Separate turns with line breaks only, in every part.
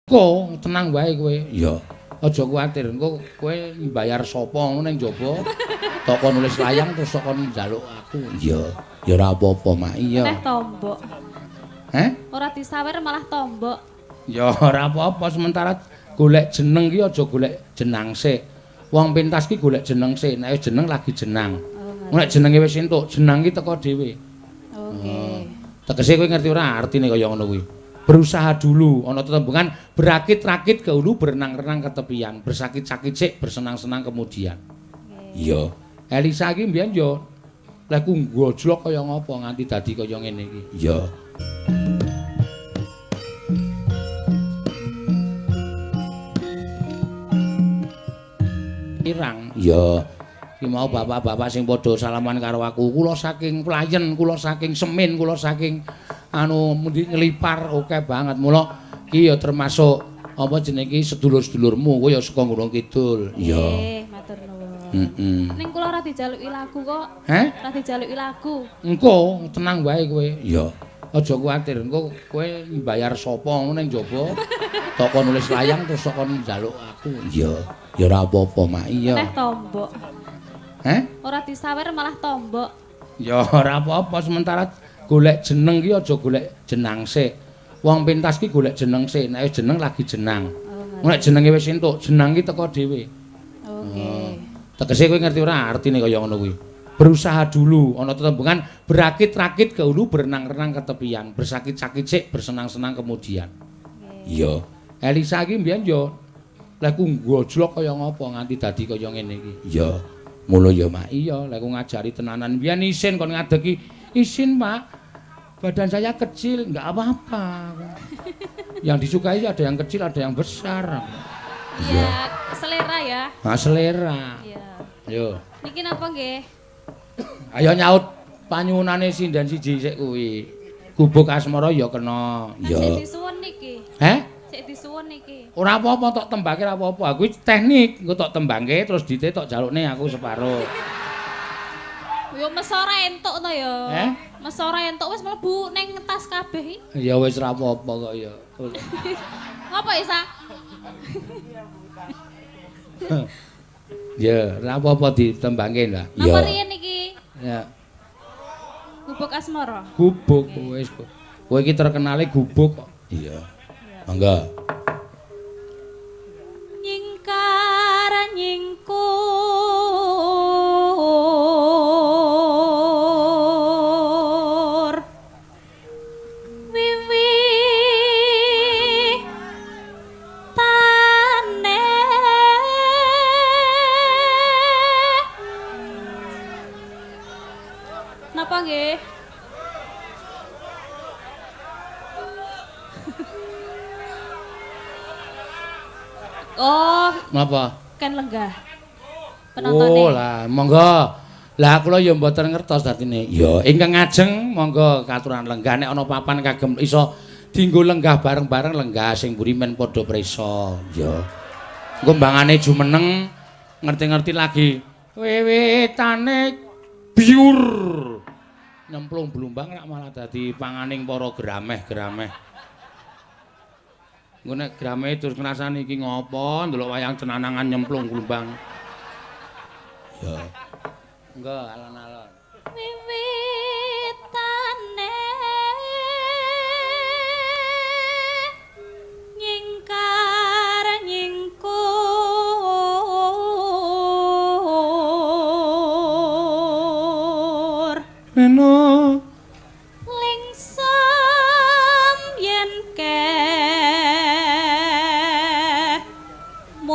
Engko tenang wae kowe. Iya. Aja kuwatir, engko kowe mbayar sapa ngono ning jaba. Tok kon nulis layang terus sok kon njaluk aku. Iya. Ya ora apa-apa, Mak. Iya.
Neh tombok.
Heh?
Ora disawer malah tombok.
Ya ora apa-apa sementara golek jeneng ki aja golek jenang sik. Wong pentas ki golek jeneng sik. Nek jeneng lagi jenang. Nek jenenge wis entuk, jenang ki teko dhewe.
Oke.
Tegese kowe ngerti ora artine kaya ngono kuwi? Berusaha dulu, ana tetembungan berakit-rakit ke hulu, berenang-renang ke tepian, bersakit-sakit sik, bersenang-senang kemudian. Iya. Elisa iki mbiyen yo lek ku gojlok kaya ngapa nganti dadi kaya ngene iki. Iya. Irang. Iya. Ki mau bapak-bapak sing padha salaman karo aku, kula saking Playen, kula saking Semin, kula saking ngelipar oke banget. Mula ki ya termasuk apa jenenge iki sedulur-sedulurmu kowe ya saka Gunung Kidul. Iya.
Nggih, matur nuwun. Ning kula ora dijaluki lagu kok.
Heh?
Ora dijaluki lagu.
Engko tenang wae kowe. Iya. Aja kuwatir, engko kowe mbayar sapa ngono ning jaba. Tok kon nulis layang terus sok kon njaluk aku. Iya. Ya ora apa-apa, Mak. Iya.
Neh tombok.
Heh?
Ora disawer malah tombok.
Ya ora apa-apa sementara golek jeneng ki aja golek jenang sik. Wong pentas ki golek jeneng sik. Nek jeneng lagi jenang. Nek jenenge wis entuk, jenang ki teko dhewe.
Oke.
Tegese kowe ngerti ora artine kaya ngono kuwi? Berusaha dulu, ana tetembungan berakit-rakit ke hulu, berenang-renang ke tepian, bersakit-sakit sik, bersenang-senang kemudian. Iya. Elisa iki mbiyen yo lek ku gojlok kaya ngapa nganti dadi kaya ngene iki. Iya. Mula ya, Mak. Iya, lek ku ngajari tenanan mbiyen isin kon ngadegi. Isin, Pak. Badan saya kecil, enggak apa-apa. Yang disukai ada yang kecil, ada yang besar.
Iya, selera ya.
Nah, selera.
Iya.
Yo.
Niki napa nggih?
Ayo nyaut panyunane sinden siji sik kuwi. Gubuk asmara ya kena.
Iya. Sik disuwun niki.
Heh?
Sik disuwun niki.
Ora apa-apa tok tembake ora apa-apa. Aku teknik, engko tok tembangke terus dite tok jalukne aku separo.
Yo mesora entuk to ya.
Heh?
Mesora entuk wis mlebu ning tas kabeh iki.
Ya wis ora apa-apa kok ya.
Ngapa Isa?
Ya, ora apa-apa ditembangke lah.
Napa riyen iki?
Ya.
Gubuk asmara.
Gubuk wis kok. Kowe iki terkenale gubuk kok. Iya. Mangga.
Nyingkar nyingkur wiwi tane napa nggih? Oh,
Napa?
kan lenggah. Penontonnya.
Oh lah, monggo. Lah kula ya mboten ngertos datine. Ya, ingkang ngajeng monggo katuran lenggah nek ana papan kagem iso dienggo lenggah bareng-bareng lenggah sing mburi men padha prisa. Ya. Engko mbangane jumeneng ngerti-ngerti lagi. Wiwitane biur. Nyemplung blumbang rak malah dadi panganing para grameh-grameh. Engko nek grame terus ngrasani iki ngopo ndelok wayang cenanangan nyemplung blumbang. Ya. Enggak alon-alon.
Wiwitane nyingkar nyingkur
Eno
lingsam yen mutan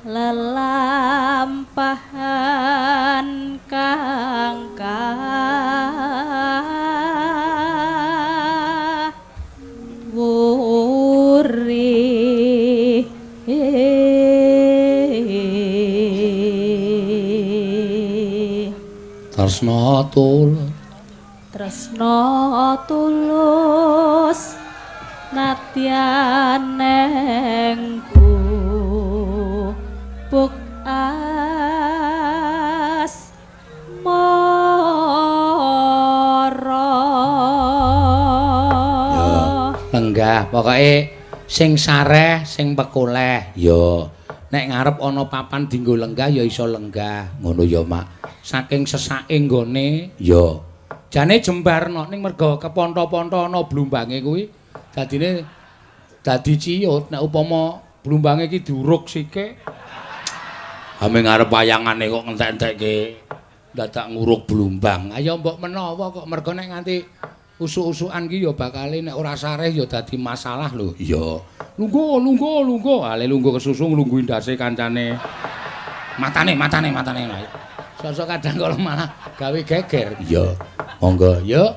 lelampahan kang wuri
tresna tulus
tresna tulus nadyan neng buk asmara
Lenggah, pokoke sing sareh, sing pekoleh. Ya. Nek ngarep ana papan dienggo lenggah ya iso lenggah. Ngono ya, Mak. Saking sesake nggone, ya. Jane jembarno ning merga keponto-ponto ana blumbange kuwi. Dadine dadi ciyut nek upama blumbange iki diuruk sike. Ame ngarep wayangane kok ngentek-entekke dadak nguruk blumbang. Ayo mbok menawa kok merga nek nganti usuk-usukan ki ya bakale nek ora sareh ya dadi masalah lho. Iya. Lungguh. Ale lungguh kesusu nglungguhi ndase kancane. Matane. Sosok kadang kala malah gawe geger. Iya. Monggo, yuk.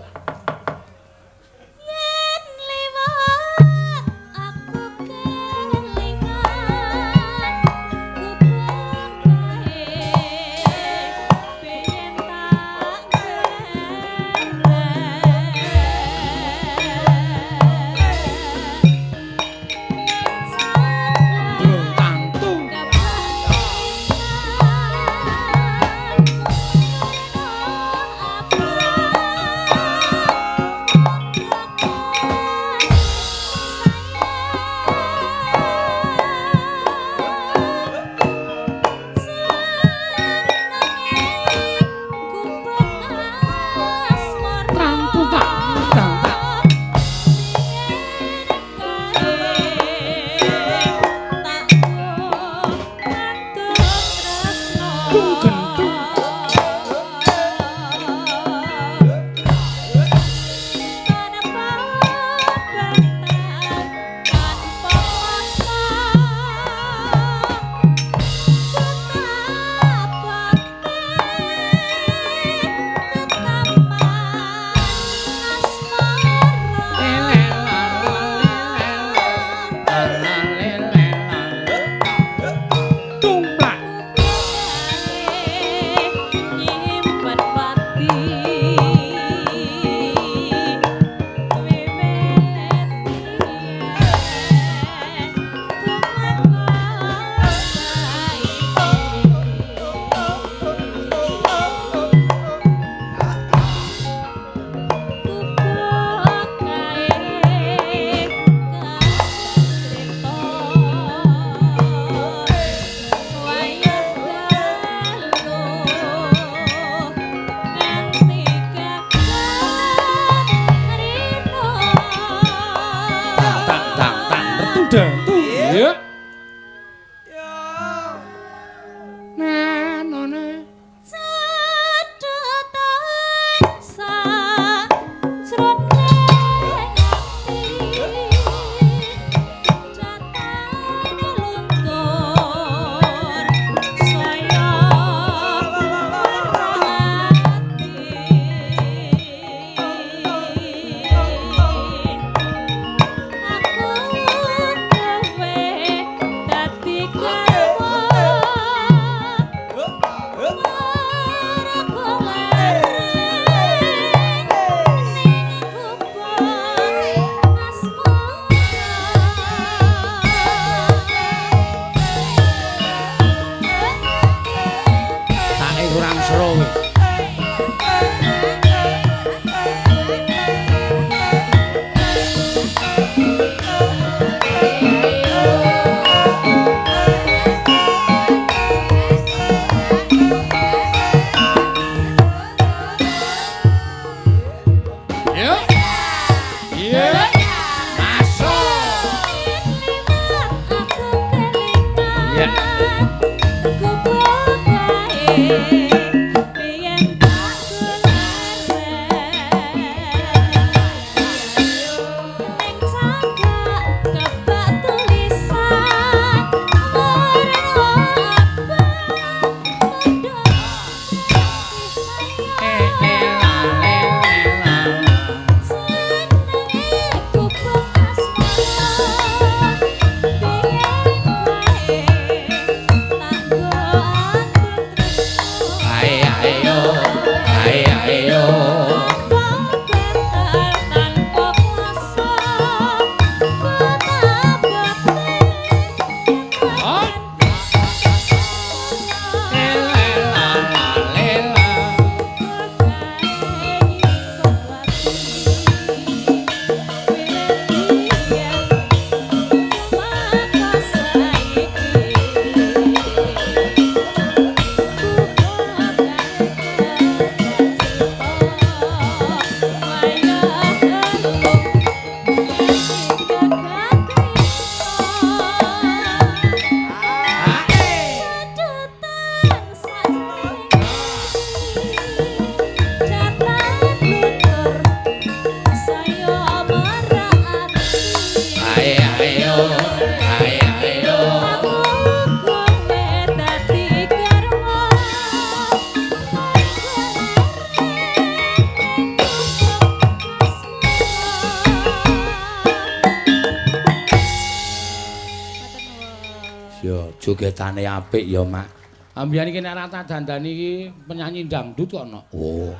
Jogetane apik ya, Mak. Ambiyen iki nek rata dandani iki penyanyi dangdut kok ana. Oh.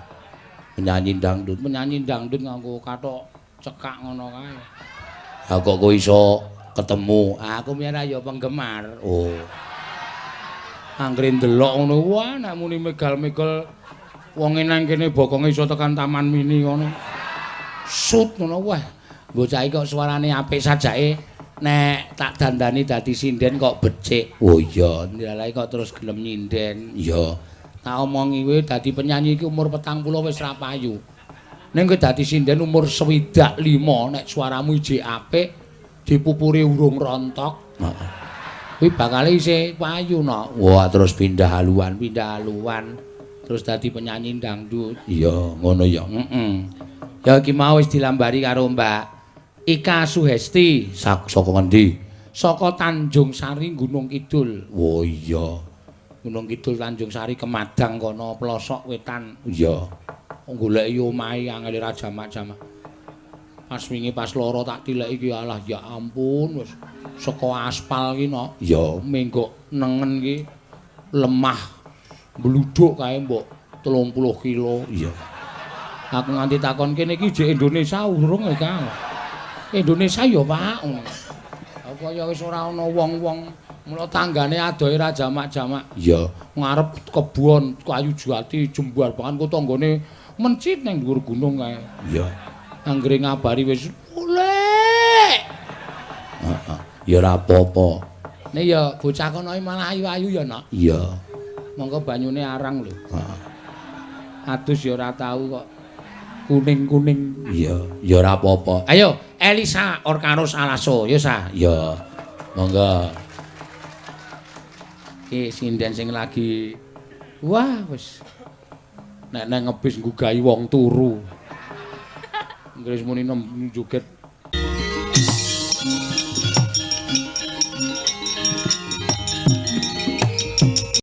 Penyanyi dangdut nganggo kathok cekak ngono kae. Ha kok iso ketemu. Aku miyar ya penggemar. Oh. Anggere ndelok ngono wah nek muni megal-megal wong nang kene bokonge iso tekan Taman Mini ngono. Sut ngono wah. Bocah iki kok suarane apik sajake. Nek tak dandani dadi sinden kok becik. Oh iya, ndalae kok terus gelem nyinden. Iya. Tak omongi kowe dadi penyanyi iki umur 40 wis ra payu. Ning kowe dadi sinden umur 25 nek suaramu ijik apik dipupuri urung rontok. Heeh. Kuwi bakal isih payu no. Wah, terus pindah haluan. Terus dadi penyanyi dangdut. Iya, ngono ya. Heeh. Ya iki mau wis dilambari karo Mbak Ika Suhesti. Saka ngendi? Saka Tanjung Sari Gunung Kidul. Oh iya. Gunung Kidul Tanjung Sari Kemadang kono pelosok wetan. Iya. Goleki omahe angel ra jamak-jamak. Pas wingi pas lara tak tileki iki alah ya ampun wis saka aspal ki no. Iya, menggok nengen ki lemah bluduk kae mbok 30 kilo. Iya. Aku nganti takon kene iki jek Indonesia urung ya, Kang. Indonesia ya, Pak. Apa ya wis ora ana wong-wong mula tanggane adohe ra jamak-jamak. Iya, ngarep kebon kayu jati jembar banget kok tanggane mencit ning dhuwur gunung kae. Iya. Anggere ngabari wis oleh. Heeh. Ya ora apa-apa. Nek ya bocah kono malah ayu-ayu ya, Nak. Iya. Monggo banyune arang lho. Heeh. Adus ya ora tau kok. Kuning-kuning. Iya, ya ora apa-apa. Ayo, Elisa Orkaros Alaso, ya Sa. Ya. Monggo. Iki sinden sing lagi wah wis nek ngebis nggugahi wong turu. Inggris muni joget